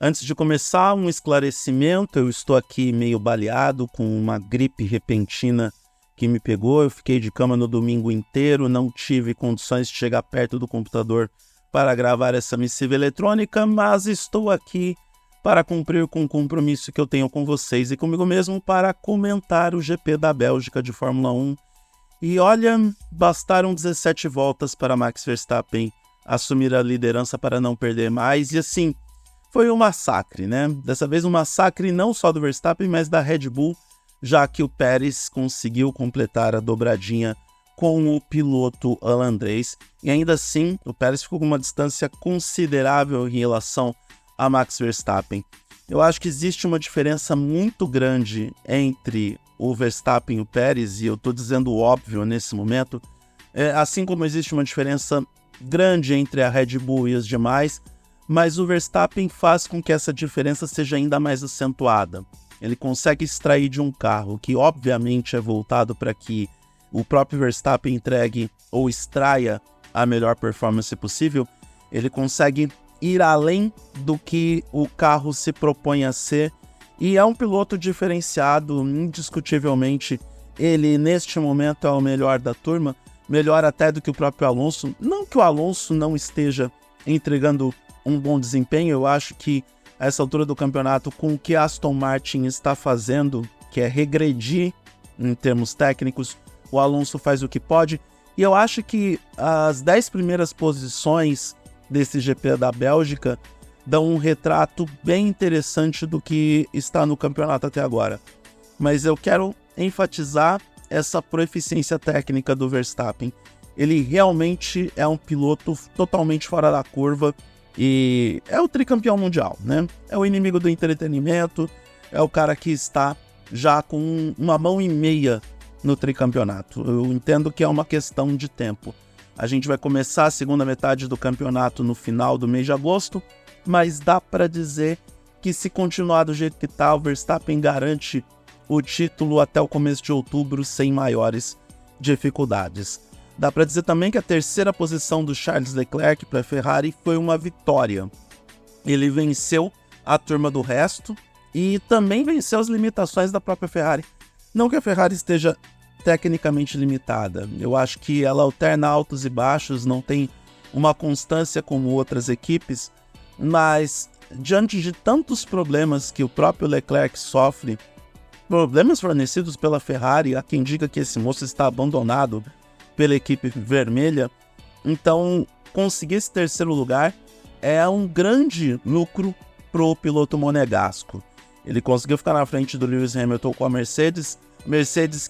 Antes de começar, um esclarecimento, eu estou aqui meio baleado com uma gripe repentina que me pegou. Eu fiquei de cama no domingo inteiro, não tive condições de chegar perto do computador para gravar essa missiva eletrônica, mas estou aqui para cumprir com o compromisso que eu tenho com vocês e comigo mesmo para comentar o GP da Bélgica de Fórmula 1. E olha, bastaram 17 voltas para Max Verstappen assumir a liderança para não perder mais, e assim, foi um massacre, né? Dessa vez um massacre não só do Verstappen, mas da Red Bull, já que o Pérez conseguiu completar a dobradinha com o piloto holandês. E ainda assim, o Pérez ficou com uma distância considerável em relação a Max Verstappen. Eu acho que existe uma diferença muito grande entre o Verstappen e o Pérez, e eu estou dizendo o óbvio nesse momento, assim como existe uma diferença grande entre a Red Bull e os demais, mas o Verstappen faz com que essa diferença seja ainda mais acentuada. Ele consegue extrair de um carro que obviamente é voltado para que o próprio Verstappen entregue ou extraia a melhor performance possível, ele consegue ir além do que o carro se propõe a ser, e é um piloto diferenciado, indiscutivelmente. Ele neste momento é o melhor da turma, melhor até do que o próprio Alonso. Não que o Alonso não esteja entregando um bom desempenho, eu acho que a essa altura do campeonato, com o que Aston Martin está fazendo, que é regredir em termos técnicos, o Alonso faz o que pode, e eu acho que as 10 primeiras posições desse GP da Bélgica dão um retrato bem interessante do que está no campeonato até agora. Mas eu quero enfatizar essa proeficiência técnica do Verstappen. Ele realmente é um piloto totalmente fora da curva, e é o tricampeão mundial, né? É o inimigo do entretenimento, é o cara que está já com uma mão e meia no tricampeonato. Eu entendo que é uma questão de tempo. A gente vai começar a segunda metade do campeonato no final do mês de agosto, mas dá para dizer que se continuar do jeito que está, o Verstappen garante o título até o começo de outubro sem maiores dificuldades. Dá para dizer também que a terceira posição do Charles Leclerc para a Ferrari foi uma vitória. Ele venceu a turma do resto e também venceu as limitações da própria Ferrari. Não que a Ferrari esteja tecnicamente limitada, eu acho que ela alterna altos e baixos, não tem uma constância como outras equipes, mas diante de tantos problemas que o próprio Leclerc sofre, problemas fornecidos pela Ferrari, há quem diga que esse moço está abandonado pela equipe vermelha, então conseguir esse terceiro lugar é um grande lucro para o piloto monegasco. Ele conseguiu ficar na frente do Lewis Hamilton com a Mercedes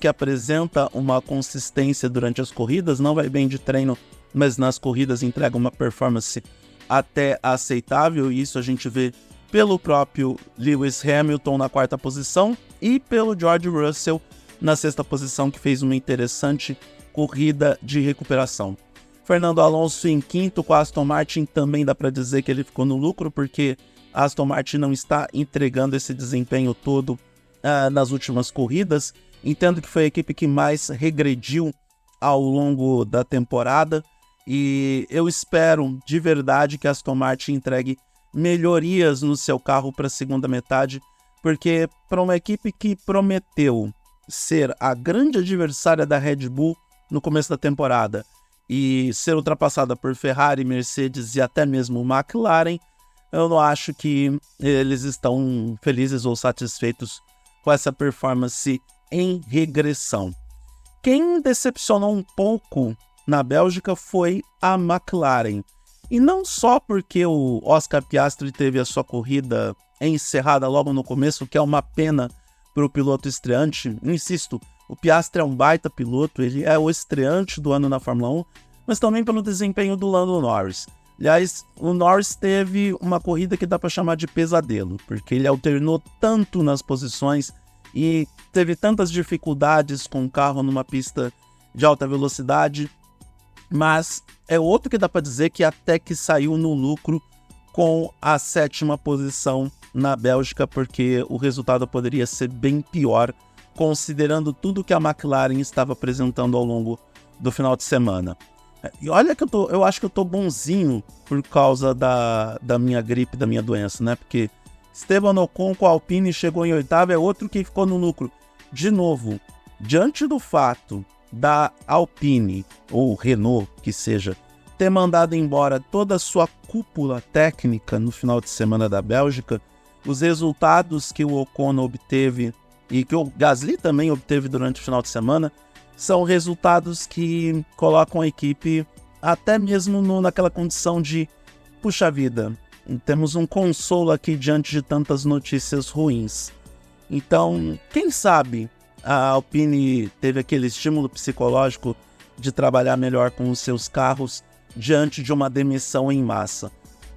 que apresenta uma consistência durante as corridas, não vai bem de treino, mas nas corridas entrega uma performance até aceitável, e isso a gente vê pelo próprio Lewis Hamilton na quarta posição e pelo George Russell na sexta posição, que fez uma interessante corrida de recuperação. Fernando Alonso em quinto com a Aston Martin, também dá para dizer que ele ficou no lucro, porque a Aston Martin não está entregando esse desempenho todo nas últimas corridas. Entendo que foi a equipe que mais regrediu ao longo da temporada, e eu espero de verdade que a Aston Martin entregue melhorias no seu carro para a segunda metade, porque para uma equipe que prometeu ser a grande adversária da Red Bull no começo da temporada e ser ultrapassada por Ferrari, Mercedes e até mesmo McLaren, eu não acho que eles estão felizes ou satisfeitos com essa performance em regressão. Quem decepcionou um pouco na Bélgica foi a McLaren, e não só porque o Oscar Piastri teve a sua corrida encerrada logo no começo, que é uma pena para o piloto estreante. Insisto, o Piastri é um baita piloto, ele é o estreante do ano na Fórmula 1, mas também pelo desempenho do Lando Norris. Aliás, o Norris teve uma corrida que dá para chamar de pesadelo, porque ele alternou tanto nas posições e teve tantas dificuldades com o carro numa pista de alta velocidade, mas é outro que dá para dizer que até que saiu no lucro com a sétima posição na Bélgica, porque o resultado poderia ser bem pior, considerando tudo que a McLaren estava apresentando ao longo do final de semana. E olha que eu acho que eu tô bonzinho por causa da minha gripe, da minha doença, né? Porque Esteban Ocon com a Alpine chegou em oitavo, é outro que ficou no lucro. De novo, diante do fato da Alpine, ou Renault, que seja, ter mandado embora toda a sua cúpula técnica no final de semana da Bélgica, os resultados que o Ocon obteve e que o Gasly também obteve durante o final de semana são resultados que colocam a equipe até mesmo naquela condição de, puxa vida, temos um consolo aqui diante de tantas notícias ruins. Então, quem sabe a Alpine teve aquele estímulo psicológico de trabalhar melhor com os seus carros diante de uma demissão em massa.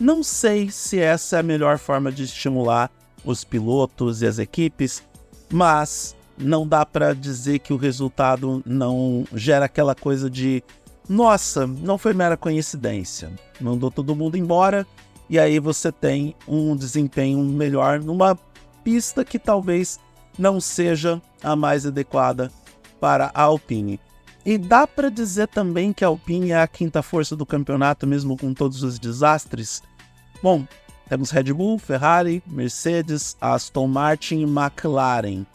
Não sei se essa é a melhor forma de estimular os pilotos e as equipes, mas não dá para dizer que o resultado não gera aquela coisa de nossa, não foi mera coincidência. Mandou todo mundo embora e aí você tem um desempenho melhor numa pista que talvez não seja a mais adequada para a Alpine. E dá para dizer também que a Alpine é a quinta força do campeonato, mesmo com todos os desastres? Bom, temos Red Bull, Ferrari, Mercedes, Aston Martin e McLaren.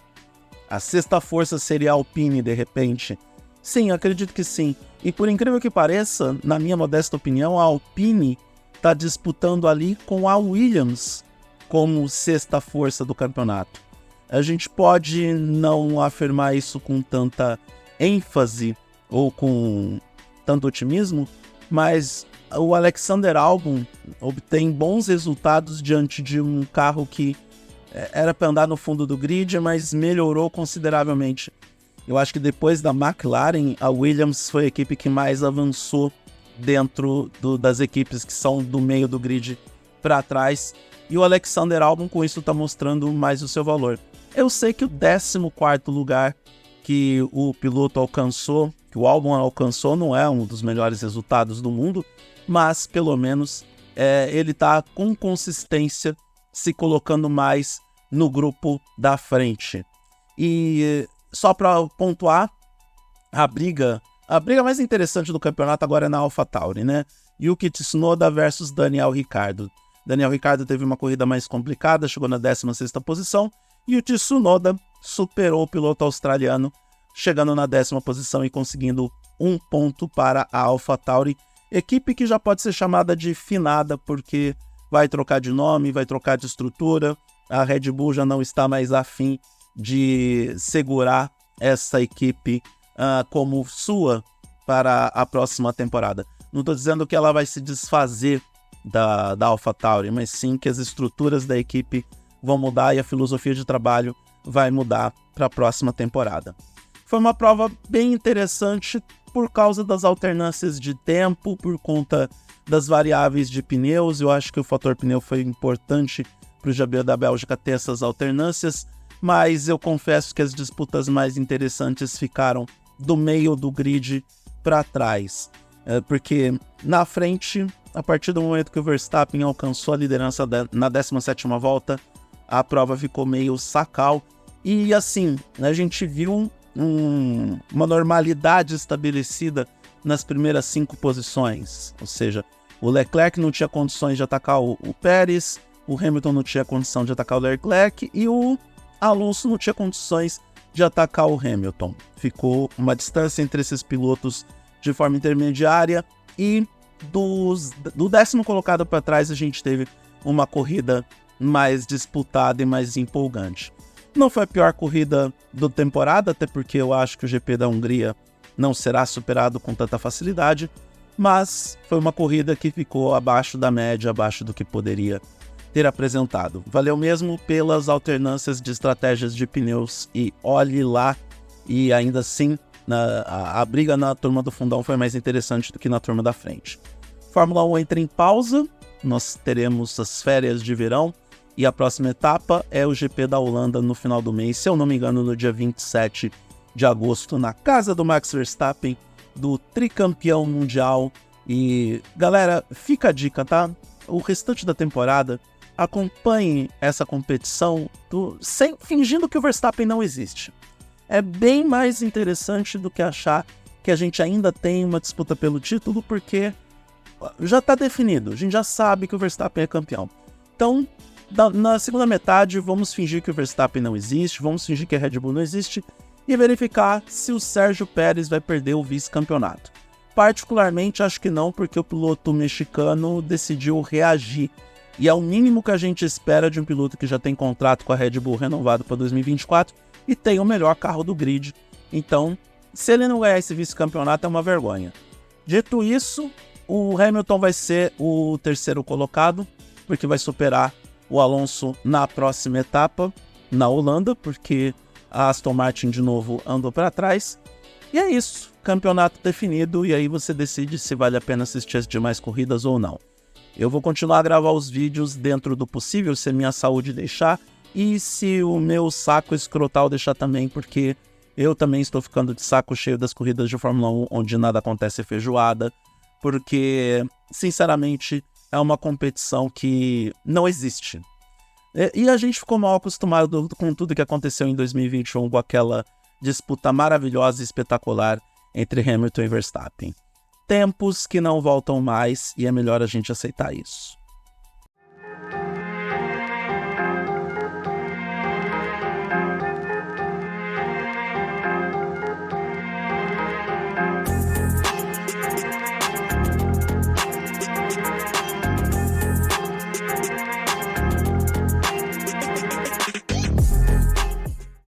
A sexta força seria a Alpine, de repente? Sim, acredito que sim. E por incrível que pareça, na minha modesta opinião, a Alpine está disputando ali com a Williams como sexta força do campeonato. A gente pode não afirmar isso com tanta ênfase ou com tanto otimismo, mas o Alexander Albon obtém bons resultados diante de um carro que era para andar no fundo do grid, mas melhorou consideravelmente. Eu acho que depois da McLaren, a Williams foi a equipe que mais avançou dentro das equipes que são do meio do grid para trás, e o Alexander Albon com isso está mostrando mais o seu valor. Eu sei que o 14º lugar que o piloto alcançou, que o Albon alcançou, não é um dos melhores resultados do mundo, mas pelo menos ele está com consistência se colocando mais no grupo da frente. E só para pontuar, a briga mais interessante do campeonato agora é na AlphaTauri, né? Yuki Tsunoda versus Daniel Ricciardo. Daniel Ricciardo teve uma corrida mais complicada, chegou na 16ª posição, e o Tsunoda superou o piloto australiano, chegando na 10ª posição e conseguindo um ponto para a AlphaTauri, equipe que já pode ser chamada de finada, porque vai trocar de nome, vai trocar de estrutura, a Red Bull já não está mais afim de segurar essa equipe como sua para a próxima temporada. Não estou dizendo que ela vai se desfazer da AlphaTauri, mas sim que as estruturas da equipe vão mudar e a filosofia de trabalho vai mudar para a próxima temporada. Foi uma prova bem interessante por causa das alternâncias de tempo, por conta das variáveis de pneus. Eu acho que o fator pneu foi importante para o GP da Bélgica ter essas alternâncias, mas eu confesso que as disputas mais interessantes ficaram do meio do grid para trás, porque na frente, a partir do momento que o Verstappen alcançou a liderança na 17ª volta, a prova ficou meio sacal, e assim, a gente viu uma normalidade estabelecida nas primeiras 5 posições, ou seja, o Leclerc não tinha condições de atacar o Pérez, o Hamilton não tinha condição de atacar o Leclerc e o Alonso não tinha condições de atacar o Hamilton. Ficou uma distância entre esses pilotos de forma intermediária, e do 10º colocado para trás a gente teve uma corrida mais disputada e mais empolgante. Não foi a pior corrida da temporada, até porque eu acho que o GP da Hungria não será superado com tanta facilidade, mas foi uma corrida que ficou abaixo da média, abaixo do que poderia ter apresentado. Valeu mesmo pelas alternâncias de estratégias de pneus, e olhe lá, e ainda assim a briga na turma do fundão foi mais interessante do que na turma da frente. Fórmula 1 entra em pausa, nós teremos as férias de verão, e a próxima etapa é o GP da Holanda no final do mês, se eu não me engano no dia 27 de agosto, na casa do Max Verstappen, do tricampeão mundial. E galera, fica a dica, tá? O restante da temporada, acompanhe essa competição fingindo que o Verstappen não existe. É bem mais interessante do que achar que que a gente ainda tem uma disputa pelo título, porque já está definido, a gente já sabe que o Verstappen é campeão. Então, na segunda metade, vamos fingir que o Verstappen não existe, vamos fingir que a Red Bull não existe e verificar se o Sérgio Pérez vai perder o vice-campeonato. Particularmente, acho que não, porque o piloto mexicano decidiu reagir. E é o mínimo que a gente espera de um piloto que já tem contrato com a Red Bull renovado para 2024 e tem o melhor carro do grid. Então, se ele não ganhar esse vice-campeonato, é uma vergonha. Dito isso, o Hamilton vai ser o terceiro colocado, porque vai superar o Alonso na próxima etapa, na Holanda, porque a Aston Martin de novo andou para trás. E é isso, campeonato definido, e aí você decide se vale a pena assistir as demais corridas ou não. Eu vou continuar a gravar os vídeos dentro do possível, se a minha saúde deixar, e se o meu saco escrotal deixar também, porque eu também estou ficando de saco cheio das corridas de Fórmula 1, onde nada acontece feijoada, porque, sinceramente, é uma competição que não existe. E a gente ficou mal acostumado com tudo que aconteceu em 2021, com aquela disputa maravilhosa e espetacular entre Hamilton e Verstappen. Tempos que não voltam mais e é melhor a gente aceitar isso.